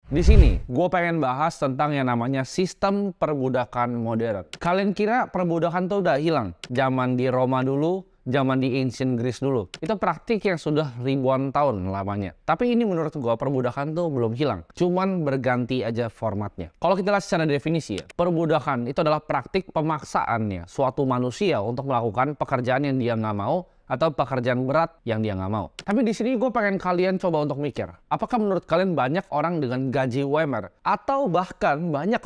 Di sini, gue pengen bahas tentang yang namanya sistem perbudakan modern. Kalian kira perbudakan tuh udah hilang? Zaman di Roma dulu, zaman di ancient Greece dulu. Itu praktik yang sudah ribuan tahun lamanya. Tapi ini menurut gue perbudakan tuh belum hilang. Cuman berganti aja formatnya. Kalau kita lihat secara definisi ya, perbudakan itu adalah praktik pemaksaannya suatu manusia untuk melakukan pekerjaan yang dia nggak mau atau pekerjaan berat yang dia nggak mau. Tapi di sini gue pengen kalian coba untuk mikir, apakah menurut kalian banyak orang dengan gaji UMR? Atau bahkan banyak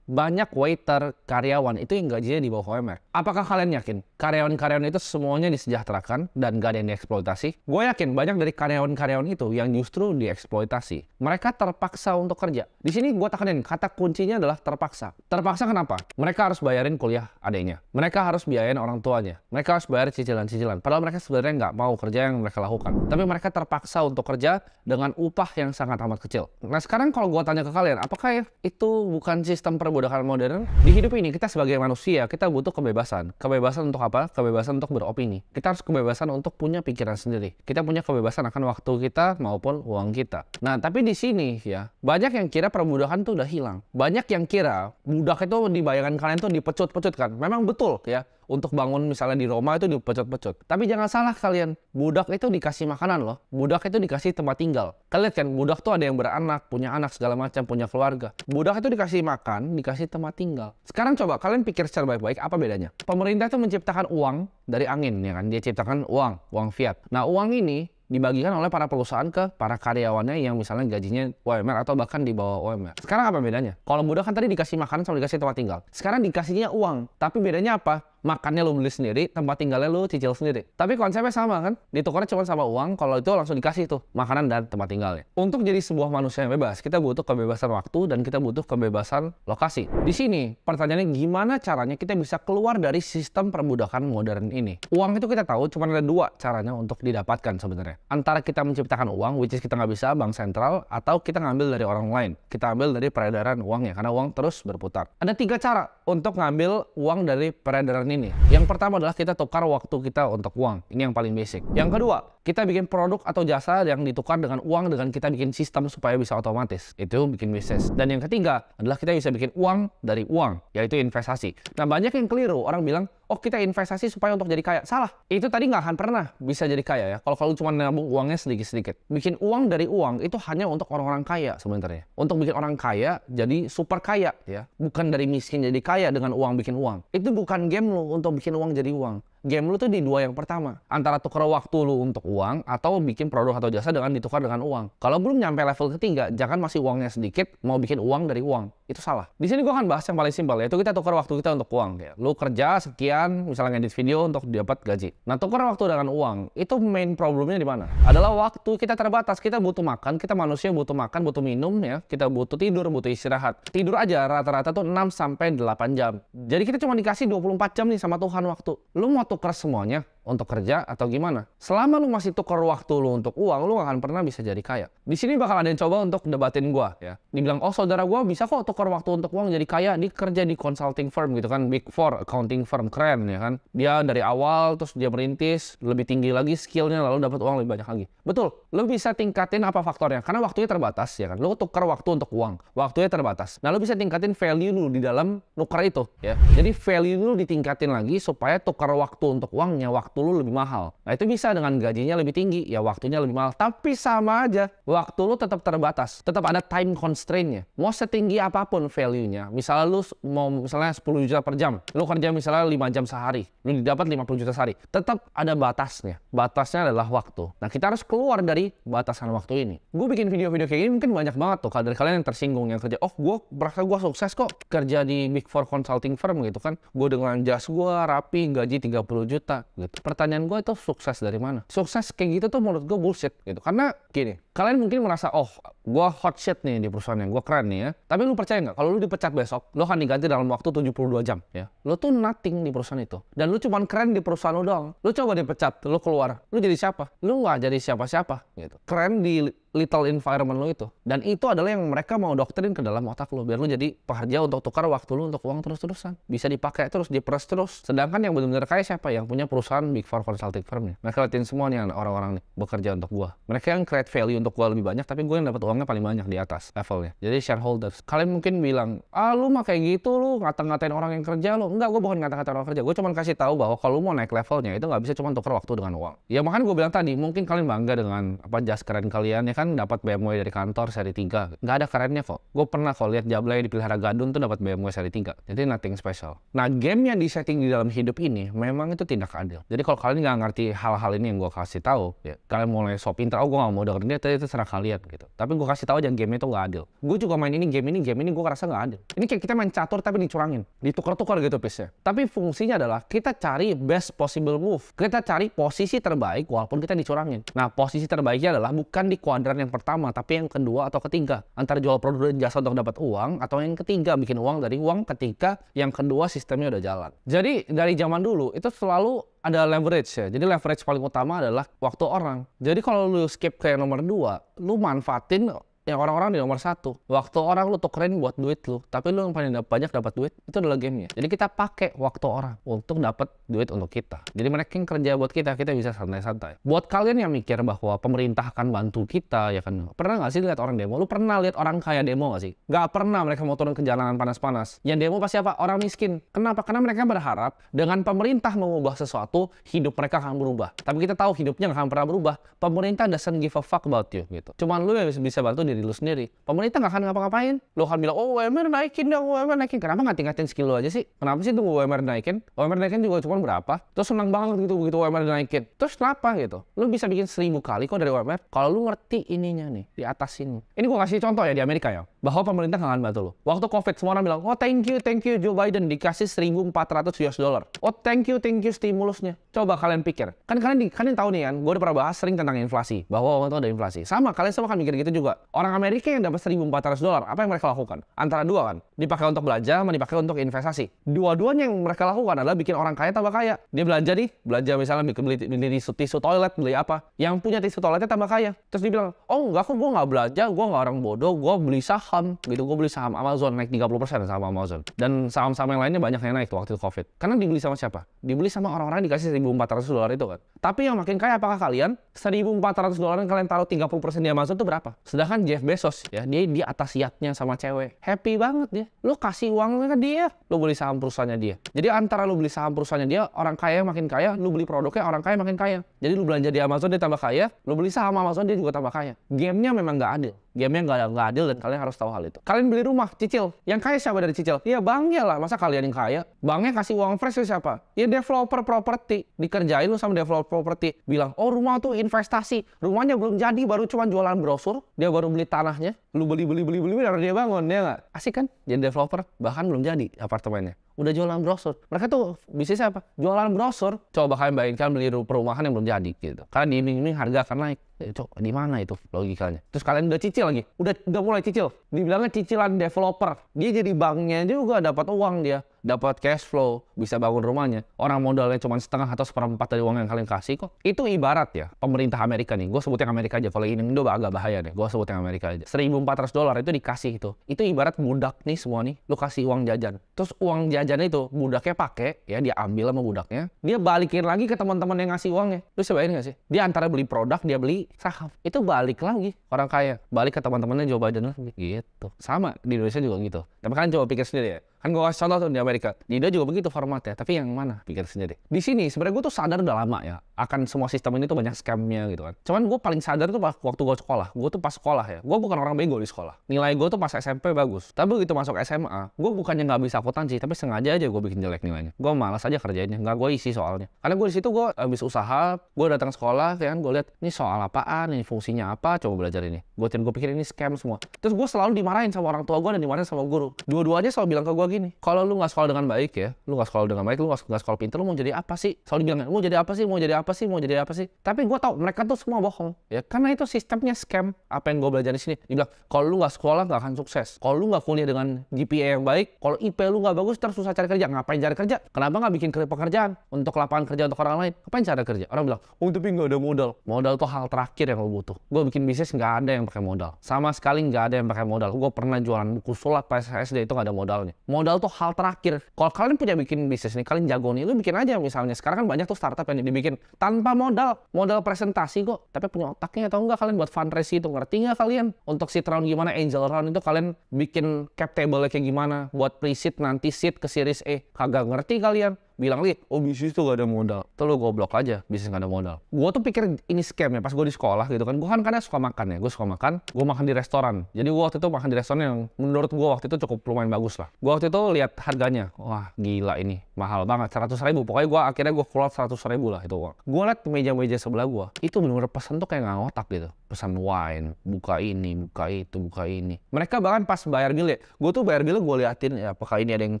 waiter, karyawan itu yang gajinya di bawah UMR? Apakah kalian yakin karyawan-karyawan itu semuanya disejahterakan dan gak ada yang dieksploitasi? Gue yakin banyak dari karyawan-karyawan itu yang justru dieksploitasi. Mereka terpaksa untuk kerja. Di sini gue tekanin, kata kuncinya adalah terpaksa. Terpaksa kenapa? Mereka harus bayarin kuliah adiknya. Mereka harus biayain orang tuanya. Mereka harus bayar cicilan-cicilan. Padahal mereka sebenarnya nggak mau kerja yang mereka lakukan. Tapi mereka terpaksa untuk kerja dengan upah yang sangat amat kecil. Nah sekarang kalau gue tanya ke kalian, apakah itu bukan sistem perbudakan modern? Di hidup ini kita sebagai manusia, kita butuh kebebasan. Kebebasan untuk apa? Kebebasan untuk beropini. Kita harus kebebasan untuk punya pikiran sendiri. Kita punya kebebasan akan waktu kita maupun uang kita. Nah tapi di sini ya, banyak yang kira perbudakan tuh udah hilang. Banyak yang kira budak itu di bayangan kalian tuh dipecut-pecut kan. Memang betul ya. Untuk bangun misalnya di Roma itu dipecut-pecut. Tapi jangan salah kalian, budak itu dikasih makanan loh. Budak itu dikasih tempat tinggal. Kalian lihat kan, budak tuh ada yang beranak, punya anak segala macam, punya keluarga. Budak itu dikasih makan, dikasih tempat tinggal. Sekarang coba kalian pikir secara baik-baik apa bedanya? Pemerintah itu menciptakan uang dari angin ya kan. Dia ciptakan uang fiat. Nah, uang ini dibagikan oleh para perusahaan ke para karyawannya yang misalnya gajinya UMR atau bahkan di bawah UMR. Sekarang apa bedanya? Kalau budak kan tadi dikasih makanan sama dikasih tempat tinggal. Sekarang dikasihnya uang. Tapi bedanya apa? Makannya lu beli sendiri, tempat tinggalnya lu cicil sendiri. Tapi konsepnya sama kan? Ditukarnya cuma sama uang, kalau itu langsung dikasih tuh makanan dan tempat tinggalnya. Untuk jadi sebuah manusia yang bebas, kita butuh kebebasan waktu dan kita butuh kebebasan lokasi. Di sini pertanyaannya gimana caranya kita bisa keluar dari sistem perbudakan modern ini? Uang itu kita tahu cuma ada dua caranya untuk didapatkan sebenarnya. Antara kita menciptakan uang, which is kita nggak bisa, bank sentral, atau kita ngambil dari orang lain. Kita ambil dari peredaran uangnya, karena uang terus berputar. Ada tiga cara untuk ngambil uang dari peredaran ini. Yang pertama adalah kita tukar waktu kita untuk uang. Ini yang paling basic. Yang kedua, kita bikin produk atau jasa yang ditukar dengan uang dengan kita bikin sistem supaya bisa otomatis. Itu bikin bisnis. Dan yang ketiga adalah kita bisa bikin uang dari uang, yaitu investasi. Nah, banyak yang keliru. Orang bilang, oh kita investasi supaya untuk jadi kaya. Salah. Itu tadi nggak akan pernah bisa jadi kaya ya. Kalau cuma nabung uangnya sedikit-sedikit. Bikin uang dari uang itu hanya untuk orang-orang kaya sebenarnya. Untuk bikin orang kaya jadi super kaya ya. Bukan dari miskin jadi kaya dengan uang bikin uang. Itu bukan game lo untuk bikin uang jadi uang. Game lu tuh di dua yang pertama. Antara tukar waktu lu untuk uang atau bikin produk atau jasa dengan ditukar dengan uang. Kalau belum nyampe level ketiga, jangan masih uangnya sedikit mau bikin uang dari uang. Itu salah. Di sini gua akan bahas yang paling simpel, yaitu kita tukar waktu kita untuk uang. Ya. Lu kerja sekian, misalnya ngedit video untuk dapat gaji. Nah, tukar waktu dengan uang, itu main problemnya di mana? Adalah waktu kita terbatas. Kita butuh makan, kita manusia butuh makan, butuh minum ya. Kita butuh tidur, butuh istirahat. Tidur aja rata-rata tuh 6 sampai 8 jam. Jadi kita cuma dikasih 24 jam nih sama Tuhan waktu. Lu mau tukar semuanya untuk kerja atau gimana? Selama lu masih tukar waktu lu untuk uang, lu gak akan pernah bisa jadi kaya. Di sini bakal ada yang coba untuk debatin gua ya. Dibilang, oh saudara gua bisa kok tukar waktu untuk uang jadi kaya. Dia kerja di consulting firm gitu kan, Big Four accounting firm, keren ya kan. Dia dari awal terus dia merintis, lebih tinggi lagi skillnya lalu dapat uang lebih banyak lagi. Betul, lu bisa tingkatin apa faktornya? Karena waktunya terbatas ya kan. Lu tukar waktu untuk uang, waktunya terbatas. Nah lu bisa tingkatin value lu di dalam nukar itu ya. Jadi value lu ditingkatin lagi supaya tukar waktu untuk uangnya, waktu lu lebih mahal. Nah itu bisa dengan gajinya lebih tinggi, ya waktunya lebih mahal. Tapi sama aja, waktu lu tetap terbatas. Tetap ada time constraint-nya. Mau setinggi apapun value-nya. Misalnya lu mau misalnya 10 juta per jam. Lu kerja misalnya 5 jam sehari. Lu didapat 50 juta sehari. Tetap ada batasnya. Batasnya adalah waktu. Nah kita harus keluar dari batasan waktu ini. Gue bikin video-video kayak gini mungkin banyak banget tuh. Dari kalian yang tersinggung, yang kerja, oh gue merasa gue sukses kok kerja di Big Four consulting firm gitu kan. Gue dengan jas gue rapi, gaji 30 juta gitu. Pertanyaan gue itu sukses dari mana? Sukses kayak gitu tuh menurut gue bullshit gitu. Karena gini, kalian mungkin merasa, oh gue hot shit nih di perusahaan yang gue keren nih ya. Tapi lu percaya nggak? Kalau lu dipecat besok, lu akan diganti dalam waktu 72 jam ya. Lu tuh nothing di perusahaan itu. Dan lu cuman keren di perusahaan lu doang. Lu coba dipecat, lu keluar. Lu jadi siapa? Lu nggak jadi siapa-siapa gitu. Keren di little environment lo itu. Dan itu adalah yang mereka mau doktrin ke dalam otak lo, biar lo jadi pekerja untuk tukar waktu lo untuk uang terus-terusan. Bisa dipakai terus, diperas terus. Sedangkan yang benar-benar kaya siapa? Yang punya perusahaan Big Four consulting firm nih. Mereka liatin semua nih orang-orang nih bekerja untuk gua. Mereka yang create value untuk gua lebih banyak, tapi gua yang dapat uangnya paling banyak di atas levelnya. Jadi shareholders. Kalian mungkin bilang, lu mah kayak gitu, lu ngata-ngatain orang yang kerja lo. Enggak, gua bukan ngata-ngatain orang kerja. Gua cuma kasih tahu bahwa kalau lu mau naik levelnya itu nggak bisa cuma tukar waktu dengan uang. Ya makanya gua bilang tadi, mungkin kalian bangga dengan jas keren kalian ya kan, dapat BMW dari kantor seri 3. Nggak ada kerennya kok. Gue pernah kok lihat Jablay dipelihara Gadun tuh dapat BMW seri 3. Jadi nothing special. Nah, game yang disetting di dalam hidup ini memang itu tidak adil. Jadi kalau kalian nggak ngerti hal-hal ini yang gue kasih tahu, ya kalian mulai so pintar, gue nggak mau dengerin dia, itu serah kalian gitu. Tapi gue kasih tahu aja game itu nggak adil. Gue juga main game ini gue ngerasa nggak adil. Ini kayak kita main catur tapi dicurangin, ditukar-tukar gitu piece-nya. Tapi fungsinya adalah kita cari best possible move. Kita cari posisi terbaik walaupun kita dicurangin. Nah, posisi terbaiknya adalah bukan di kuadran yang pertama, tapi yang kedua atau ketiga. Antara jual produk dan jasa untuk dapat uang, atau yang ketiga bikin uang dari uang ketika yang kedua sistemnya udah jalan. Jadi dari zaman dulu itu selalu ada leverage ya. Jadi leverage paling utama adalah waktu orang. Jadi kalau lu skip ke yang nomor 2, lu manfaatin yang orang-orang di nomor 1. Waktu orang lu tukerin buat duit lu, tapi lu yang paling banyak dapat duit, itu adalah gamenya. Jadi kita pakai waktu orang untuk dapat duit untuk kita. Jadi mereka yang kerja buat kita bisa santai-santai. Buat kalian yang mikir bahwa pemerintah akan bantu kita, ya kan, pernah nggak sih lihat orang demo? Lu pernah lihat orang kaya demo nggak sih? Nggak pernah. Mereka mau turun ke jalanan panas-panas. Yang demo pasti apa? Orang miskin. Kenapa? Karena mereka berharap dengan pemerintah mengubah sesuatu, hidup mereka akan berubah. Tapi kita tahu hidupnya nggak akan pernah berubah. Pemerintah doesn't give a fuck about you gitu. Cuman lu yang bisa bantu diri lu sendiri. Pemerintah nggak akan ngapa-ngapain. Lu akan bilang, oh UMR naikin dong, UMR naikin. Kenapa nggak tingkatin skill lu aja sih? Kenapa sih tunggu UMR naikin? UMR naikin juga cuma berapa? Terus senang banget gitu begitu UMR naikin. Terus kenapa gitu? Lu bisa bikin 1000 kali kok dari UMR kalau lu ngerti ininya nih, di atas ini. Ini gua kasih contoh ya di Amerika ya, bahwa pemerintah nggak akan bantu lu. Waktu COVID semua orang bilang, oh thank you Joe Biden dikasih 1.400 US dollar. Oh thank you stimulusnya. Coba kalian pikir. Kan kalian tahu nih kan, gua udah pernah bahas sering tentang inflasi, bahwa waktu itu ada inflasi. Sama, kalian semua kan mikir gitu juga. Orang Amerika yang dapat 1.400 dolar, apa yang mereka lakukan? Antara dua kan, dipakai untuk belanja, sama dipakai untuk investasi. Dua-duanya yang mereka lakukan adalah bikin orang kaya tambah kaya. Dia belanja misalnya beli tisu toilet, beli apa? Yang punya tisu toiletnya tambah kaya. Terus dia bilang, oh enggak kok, gue nggak belanja, gue nggak orang bodoh, gue beli saham gitu, gue beli saham Amazon naik 30% saham Amazon. Dan saham-saham yang lainnya banyak yang naik tuh waktu itu COVID. Karena dibeli sama siapa? Dibeli sama orang-orang yang dikasih 1.400 dolar itu kan. Tapi yang makin kaya apakah kalian? 1.400 dolar yang kalian taruh 30% di Amazon itu berapa? Sedangkan Jeff Bezos ya, dia di atas yachtnya sama cewek. Happy banget dia. Lu kasih uangnya ke dia, lu beli saham perusahaannya dia. Jadi antara lu beli saham perusahaannya dia, orang kaya makin kaya, lu beli produknya orang kaya makin kaya. Jadi lu belanja di Amazon dia tambah kaya, lu beli saham Amazon dia juga tambah kaya. Gamenya memang nggak adil. Gamenya nggak adil dan kalian harus tahu hal itu. Kalian beli rumah, cicil. Yang kaya siapa dari cicil? Ya banknya lah. Masa kalian yang kaya? Banknya kasih uang fresh ke siapa? Ya developer properti. Dikerjain lu sama developer properti. Bilang, oh rumah tuh investasi. Rumahnya belum jadi, baru cuma jualan brosur. Dia baru beli tanahnya. Lu beli, dan dia bangun. Ya nggak? Asik kan? Jadi developer. Bahkan belum jadi apartemennya. Udah jualan brosur. Mereka tuh bisnisnya apa? Jualan brosur. Coba kalian bayangkan beli perumahan yang belum jadi gitu. Karena diiming-iming harga akan naik. Di mana itu logikanya? Terus kalian udah cicil lagi. Udah mulai cicil. Dibilangnya cicilan developer. Dia jadi banknya juga dapat uang dia. Dapat cash flow, bisa bangun rumahnya. Orang modalnya cuma setengah atau seperempat dari uang yang kalian kasih kok. Itu ibarat ya, pemerintah Amerika nih. Gue sebutin Amerika aja. Kalau ini Indo agak bahaya deh. Gue sebutin Amerika aja. 1.400 dolar itu dikasih itu. Itu ibarat budak nih semua nih. Lu kasih uang jajan. Terus uang jajan itu budaknya pakai ya, dia ambil sama budaknya. Dia balikin lagi ke teman-teman yang ngasih uangnya. Lu sebaiknya nggak sih? Dia antara beli produk, dia beli saham. Itu balik lagi orang kaya. Balik ke teman-temannya Joe Biden lagi. Gitu. Sama di Indonesia juga gitu. Tapi kalian coba pikir sendiri ya. Kan gue kasih contoh tuh di Amerika. Di Indo juga begitu formatnya. Tapi yang mana? Pikir sendiri. Di sini sebenarnya gue tuh sadar udah lama ya. Akan semua sistem ini tuh banyak scamnya gitu kan. Cuman gue paling sadar tuh waktu gue sekolah. Gue tuh pas sekolah ya. Gue bukan orang bego di sekolah. Nilai gue tuh pas SMP bagus. Tapi begitu masuk SMA, gue bukannya nggak bisa akuntansi. Tapi sengaja aja gue bikin jelek nilainya. Gue malas aja kerjainnya. Nggak gue isi soalnya. Karena gue di situ gue habis usaha. Gue datang sekolah kan. Gue lihat ini soal apaan. Ini fungsinya apa. Coba belajar ini. Gue pikir ini scam semua. Terus gue selalu dimarahin sama orang tua gue dan dimarahin sama guru. Dua-duanya selalu bilang ke gue gini, kalau lu nggak sekolah dengan baik ya, lu nggak sekolah dengan baik, lu nggak sekolah pintar, lu mau jadi apa sih? Selalu dibilang, mau jadi apa sih, mau jadi apa sih, mau jadi apa sih? Tapi gue tahu mereka tuh semua bohong, ya, karena itu sistemnya scam. Apa yang gue belajar di sini, dibilang kalau lu nggak sekolah nggak akan sukses, kalau lu nggak kuliah dengan GPA yang baik, kalau IP lu nggak bagus terus susah cari kerja. Ngapain cari kerja? Kenapa nggak bikin pekerjaan untuk lapangan kerja untuk orang lain? Ngapain cari kerja? Orang bilang, oh tapi nggak ada modal. Modal tuh hal terakhir yang lo butuh. Gue bikin bisnis nggak ada yang pakai modal, sama sekali nggak ada yang pakai modal. Gue pernah jualan buku sulap pas SD itu nggak ada modalnya. Modal tuh hal terakhir. Kalau kalian punya bikin bisnis nih, kalian jago nih, lu bikin aja misalnya. Sekarang kan banyak tuh startup yang dibikin tanpa modal presentasi kok, tapi punya otaknya atau enggak kalian buat fundraising itu, ngerti nggak kalian? Untuk seed round gimana, angel round itu kalian bikin cap table kayak gimana, buat pre-seed nanti seed ke series E, kagak ngerti kalian. Bilang lagi, oh bisnis tuh gak ada modal. Tuh lu goblok aja, bisnis gak ada modal. Gue tuh pikir ini scam ya pas gue di sekolah gitu kan. Gue kan karena suka makan ya, gue suka makan. Gue makan di restoran. Jadi gue waktu itu makan di restoran yang menurut gue waktu itu cukup lumayan bagus lah. Gue waktu itu lihat harganya, wah gila ini, mahal banget, 100.000. Pokoknya gue akhirnya gue keluar 100.000 lah itu uang. Gue liat meja-meja sebelah gue, itu bener-bener pesan tuh kayak nggak ngotak gitu. Pesan wine, buka ini, buka itu, buka ini. Mereka bahkan pas bayar bill ya, gue tuh bayar bill gue liatin ya apakah ini ada yang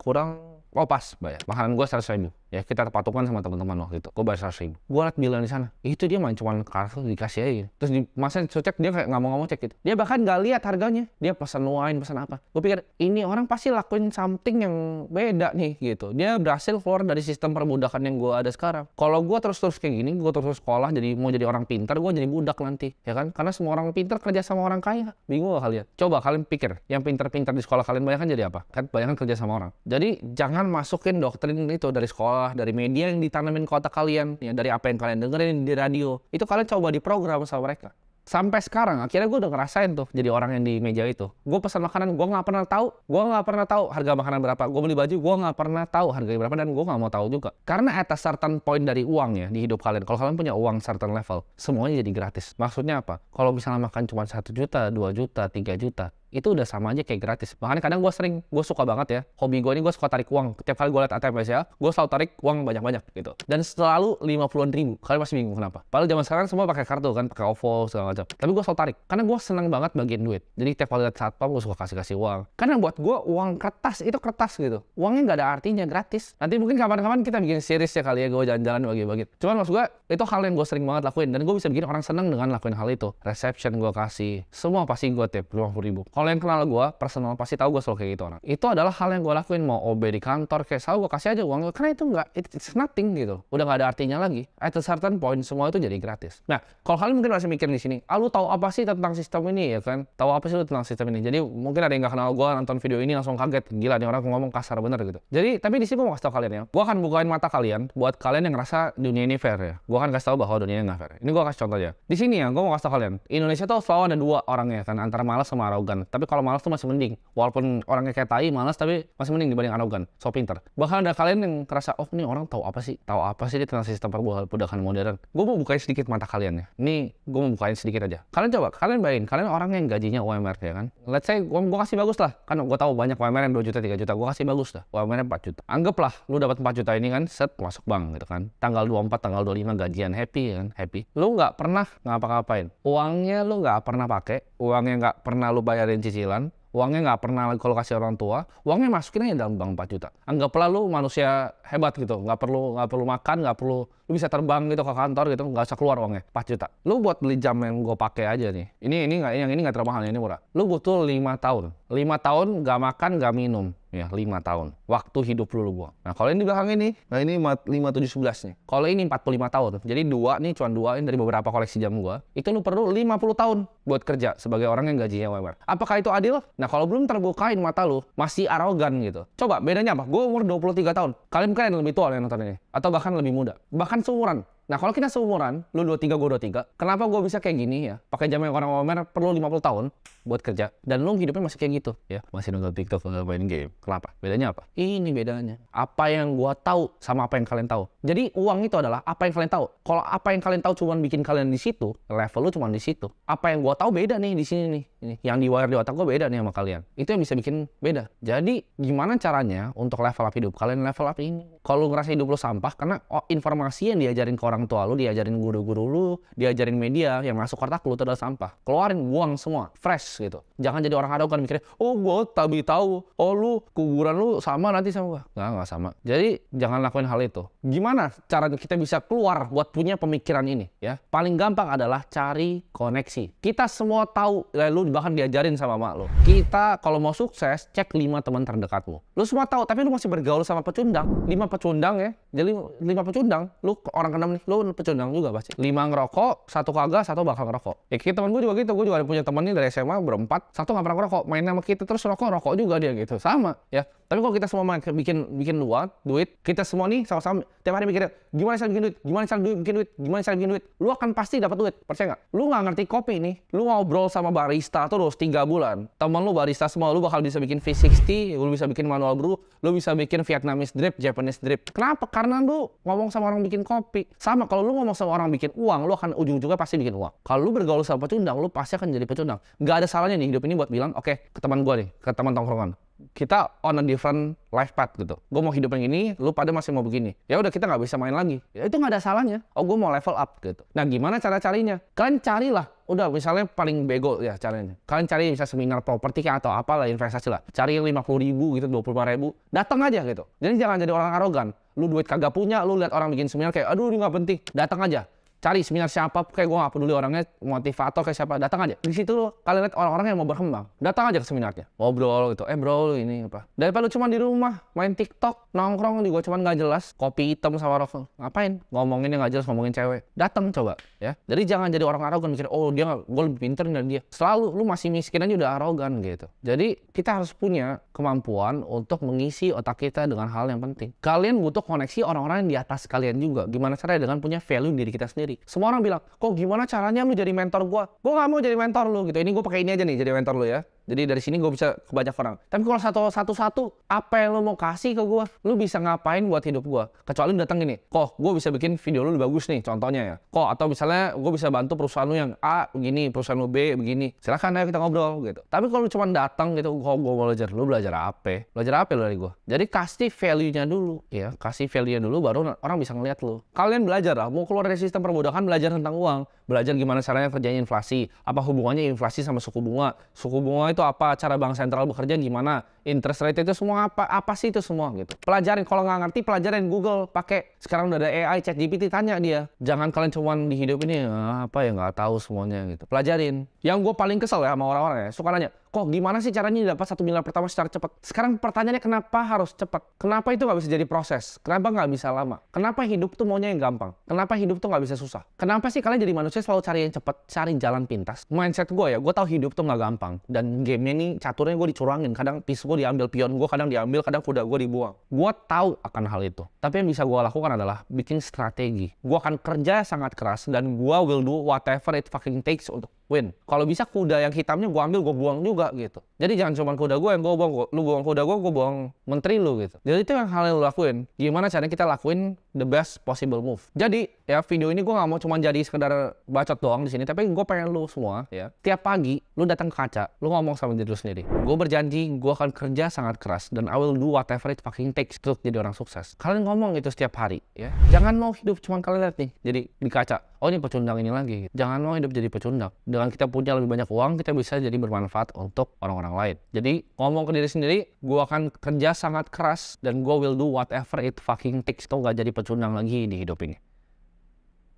kurang. Oh pas bayar. Makanan gue 100.000. Ya kita patungan sama teman-teman waktu itu. Gue bayar 100.000. Gue liat bilan di sana. Itu dia main cuman kartu dikasih aja gitu. Terus di masa cek dia kayak nggak mau cek gitu. Dia bahkan nggak lihat harganya. Dia pesan wine, pesan apa. Gue pikir ini orang pasti lakuin something yang beda nih gitu. Dia berhasil keluar dari sistem perbudakan yang gue ada sekarang. Kalau gue terus-terus kayak gini, gue terus sekolah jadi mau jadi orang pintar, gue jadi budak nanti. Ya kan? Karena semua orang pintar kerja sama orang kaya. Bingung gak kalian? Coba kalian pikir, yang pintar-pintar di sekolah kalian banyak kan jadi apa? Kan banyak kan kerja sama orang. Jadi jangan masukin doktrin itu dari sekolah, dari media yang ditanamin ke otak kalian, ya dari apa yang kalian dengerin di radio. Itu kalian coba diprogram sama mereka. Sampai sekarang, akhirnya gue udah ngerasain tuh jadi orang yang di meja itu. Gue pesan makanan, gue nggak pernah tahu harga makanan berapa. Gue beli baju, gue nggak pernah tahu harganya berapa, dan gue nggak mau tahu juga. Karena at a certain point dari uang ya di hidup kalian, kalau kalian punya uang certain level, semuanya jadi gratis. Maksudnya apa? Kalau misalnya makan cuma 1 juta, 2 juta, 3 juta, itu udah sama aja kayak gratis. Makanya kadang gue suka banget ya, hobi gue ini gue suka tarik uang. Tiap kali gue liat ATM ya, gue selalu tarik uang banyak-banyak gitu. Dan selalu 50-an ribu. Kalian masih bingung kenapa? Padahal zaman sekarang semua pakai kartu kan, pakai OVO segala macam. Tapi gue selalu tarik, karena gue seneng banget bagiin duit. Jadi tiap kali liat satpam gue suka kasih uang. Karena buat gue uang kertas itu kertas gitu. Uangnya nggak ada artinya, gratis. Nanti mungkin kapan-kapan kita bikin series ya kali ya, gue jalan-jalan bagi-bagi. Cuman maksud gue itu hal yang gue sering banget lakuin, dan gue bisa bikin orang seneng dengan lakuin hal itu. Reception gue kasih, semua pasti gue tip 50 ribu. Kalau yang kenal gue personal pasti tahu gue selalu kayak gitu orang. Itu adalah hal yang gue lakuin, mau OB di kantor kayak selalu gue kasih aja uang, karena itu nggak, it's nothing gitu. Udah nggak ada artinya lagi. At a certain point semua itu jadi gratis. Nah, kalau kalian mungkin masih mikir di sini, lu tahu apa sih tentang sistem ini ya kan? Tahu apa sih lu tentang sistem ini? Jadi mungkin ada yang nggak kenal gue, nonton video ini langsung kaget, gila nih orang ngomong kasar bener gitu. Jadi tapi di sini gue mau kasih tau kalian ya, gue akan bukain mata kalian buat kalian yang ngerasa dunia ini fair ya. Gue akan kasih tau bahwa dunia ini nggak fair. Ini gue kasih contoh aja. Di sini ya, gue mau kasih tau kalian, Indonesia tuh selalu ada dua orangnya kan, antara malas sama arogan. Tapi kalau malas tuh masih mending, walaupun orangnya kayak tai, malas, tapi masih mending dibanding arogan, so pinter. Bahkan ada kalian yang ngerasa, oh ini orang tahu apa sih dia tentang sistem perbudakan modern. Gue mau bukain sedikit mata kalian ya. Ini gue mau bukain sedikit aja. Kalian coba, kalian bayangin, kalian orang yang gajinya UMR ya kan. Let's say gue kasih bagus lah, kan gue tahu banyak UMR yang 2 juta, 3 juta, gue kasih bagus lah. UMR 4 juta. Anggaplah lu dapat 4 juta ini kan, set masuk bank gitu kan. Tanggal 24, tanggal 25 gajian, happy kan, happy. Lu nggak pernah ngapa-ngapain. Uangnya lu nggak pernah pakai, uangnya nggak pernah lu bayarin cicilan. Uangnya nggak pernah kalau kasih orang tua, uangnya masukin aja dalam bank 4 juta. Anggaplah lu manusia hebat gitu, nggak perlu makan, nggak perlu, lu bisa terbang gitu ke kantor gitu, nggak usah keluar uangnya, 4 juta. Lu buat beli jam yang gue pakai aja nih, yang ini nggak terlalu mahal, ini murah. Lu butuh 5 tahun, 5 tahun nggak makan, nggak minum. Ya 5 tahun waktu hidup lu buang. Nah kalau ini di belakang ini, nah ini 5711 nih. Kalau ini 45 tahun, jadi cuma dua ini dari beberapa koleksi jam gua. Itu lu perlu 50 tahun buat kerja sebagai orang yang gajinya UMR. Apakah itu adil? Nah kalau belum terbukain mata lu, masih arogan gitu. Coba bedanya apa? Gua umur 23 tahun. Kalian kan yang lebih tua yang nonton ini, atau bahkan lebih muda, bahkan seumuran. Nah kalau kita seumuran, lu 23, gue 23, kenapa gue bisa kayak gini ya? Pakai jam yang orang UMR perlu 50 tahun buat kerja, dan lu hidupnya masih kayak gitu ya, masih nonton TikTok, nggak main game. Kenapa? Bedanya apa? Ini bedanya. Apa yang gue tahu sama apa yang kalian tahu. Jadi uang itu adalah apa yang kalian tahu. Kalau apa yang kalian tahu cuma bikin kalian di situ, level lu cuma di situ. Apa yang gue tahu beda nih di sini nih. Ini yang di wire di otak gue beda nih sama kalian. Itu yang bisa bikin beda. Jadi gimana caranya untuk level up hidup kalian, level up ini? Kalau lu ngerasa hidup lu sampah karena informasi yang diajarin ke orang tua lu, diajarin guru-guru lu, diajarin media yang masuk otak lu itu adalah sampah. Keluarin, buang semua, fresh. gitu. Jangan jadi orang arogan mikirnya, oh gue tahu, oh lu kuburan lu sama nanti sama gue. Nggak sama. Jadi jangan lakuin hal itu. Gimana caranya kita bisa keluar buat punya pemikiran ini ya? Paling gampang adalah cari koneksi. Kita semua tahu, lu bahkan diajarin sama mak lu. Kita kalau mau sukses, cek 5 teman terdekat lu. Lu semua tahu, tapi lu masih bergaul sama pecundang. 5 pecundang ya. Jadi 5 pecundang, lu orang keenam nih, lu pecundang juga pasti. 5 ngerokok, 1 kagak, 1 bakal ngerokok. Ya kayak temen gue juga gitu, gue juga ada punya temen nih dari SMA berempat, 1 nggak pernah ngerokok, main sama kita terus rokok juga dia gitu, sama ya. Tapi kalau kita semua bikin duit, kita semua nih sama-sama tiap hari mikirnya gimana cara bikin duit, gimana cara bikin duit, lu akan pasti dapat duit, percaya nggak? Lu nggak ngerti kopi nih, lu ngobrol sama barista terus 3 bulan, temen lu barista semua, lu bakal bisa bikin V60, lu bisa bikin manual brew, lu bisa bikin Vietnamese drip, Japanese drip. Kenapa? Karena lu ngomong sama orang bikin kopi. Sama kalau lu ngomong sama orang bikin uang, lu akan ujung-ujungnya pasti bikin uang. Kalau lu bergaul sama pecundang, lu pasti akan jadi pecundang. Nggak ada salahnya nih hidup ini buat bilang, oke, ke teman gua nih, ke teman tongkrongan, kita on a different life path gitu. Gue mau hidup yang ini, lu pada masih mau begini. Ya udah kita nggak bisa main lagi. Ya itu nggak ada salahnya. Oh gue mau level up gitu. Nah gimana cara carinya? Kalian carilah. Udah misalnya paling bego ya caranya. Kalian cari bisa seminar properti atau apalah investasi lah. Cari yang 50.000 gitu, 25.000. Datang aja gitu. Jadi jangan jadi orang arogan. Lu duit kagak punya, lu lihat orang bikin seminar kayak aduh ini nggak penting. Datang aja. Cari seminar siapa, kayak gue gak peduli orangnya, motivator kayak siapa, datang aja. Di situ kalian lihat orang-orang yang mau berkembang, datang aja ke seminarnya, ngobrol gitu. Bro, lu ini apa? Daripada lu cuma di rumah main TikTok, nongkrong di gue cuma nggak jelas, kopi hitam sama rokok, ngapain? Ngomongin yang nggak jelas, ngomongin cewek. Datang coba, ya. Jadi jangan jadi orang arogan mikir, oh dia nggak, gue lebih pinter dari dia. Selalu lu masih miskin aja udah arogan gitu. Jadi kita harus punya kemampuan untuk mengisi otak kita dengan hal yang penting. Kalian butuh koneksi orang-orang yang di atas kalian juga. Gimana caranya dengan punya value diri kita sendiri. Semua orang bilang, kok gimana caranya lu jadi mentor gue? Gue gak mau jadi mentor lu gitu. Ini gue pakai ini aja nih jadi mentor lu ya. Jadi dari sini gue bisa ke banyak orang. Tapi kalau satu-satu, apa yang lu mau kasih ke gue? Lu bisa ngapain buat hidup gue? Kecuali lu datang gini, kok gue bisa bikin video lu lebih bagus nih, contohnya ya. Kok atau misalnya gue bisa bantu perusahaan lu yang A begini, perusahaan lu B begini. Silakan ayo kita ngobrol gitu. Tapi kalau lu cuma datang gitu, kok gue mau belajar, lu belajar apa? Belajar apa lu dari gue? Jadi kasih value-nya dulu, ya. Kasih value-nya dulu, baru orang bisa ngeliat lu. Kalian belajar lah, mau keluar dari sistem perbudakan, belajar tentang uang. Belajar gimana caranya kerjanya inflasi. Apa hubungannya inflasi sama suku bunga? Suku bunga itu apa, cara bank sentral bekerja gimana, interest rate itu semua apa sih itu semua gitu. Pelajarin, kalau nggak ngerti pelajarin Google, pakai sekarang udah ada AI, ChatGPT, tanya dia. Jangan kalian cuman di hidup ini apa ya nggak tahu semuanya gitu. Pelajarin. Yang gue paling kesel ya sama orang-orang ya, suka nanya, kok gimana sih caranya dapat 1 miliar pertama secara cepat? Sekarang pertanyaannya kenapa harus cepat? Kenapa itu nggak bisa jadi proses? Kenapa nggak bisa lama? Kenapa hidup tuh maunya yang gampang? Kenapa hidup tuh nggak bisa susah? Kenapa sih kalian jadi manusia selalu cari yang cepat, cari jalan pintas? Mindset gue ya, gue tahu hidup tuh nggak gampang. Dan gamenya nih caturnya gue dicurangin. Kadang piece gue diambil, pion gue kadang diambil, kadang kuda gue dibuang. Gue tahu akan hal itu. Tapi yang bisa gue lakukan adalah bikin strategi. Gue akan kerja sangat keras dan gue will do whatever it fucking takes untuk win. Kalau bisa kuda yang hitamnya gue ambil, gue buang juga gitu. Jadi jangan cuma kuda gue yang gue buang, lu buang kuda gue buang menteri lu gitu. Jadi itu yang hal yang lu lakuin. Gimana caranya kita lakuin the best possible move. Jadi ya video ini gue gak mau cuma jadi sekedar bacot doang di sini, tapi gue pengen lu semua ya. Tiap pagi lu datang ke kaca, lu ngomong sama diri lu sendiri. Gue berjanji gue akan kerja sangat keras dan I will do whatever it fucking takes untuk jadi orang sukses. Kalian ngomong itu setiap hari ya. Jangan mau hidup cuma kalian lihat nih jadi di kaca. Oh ini pecundang ini lagi. Jangan mau hidup jadi pecundang. Dengan kita punya lebih banyak uang, kita bisa jadi bermanfaat untuk orang-orang lain. Jadi ngomong ke diri sendiri, gue akan kerja sangat keras dan gue will do whatever it fucking takes. Tuh gak jadi pecundang lagi di hidup ini.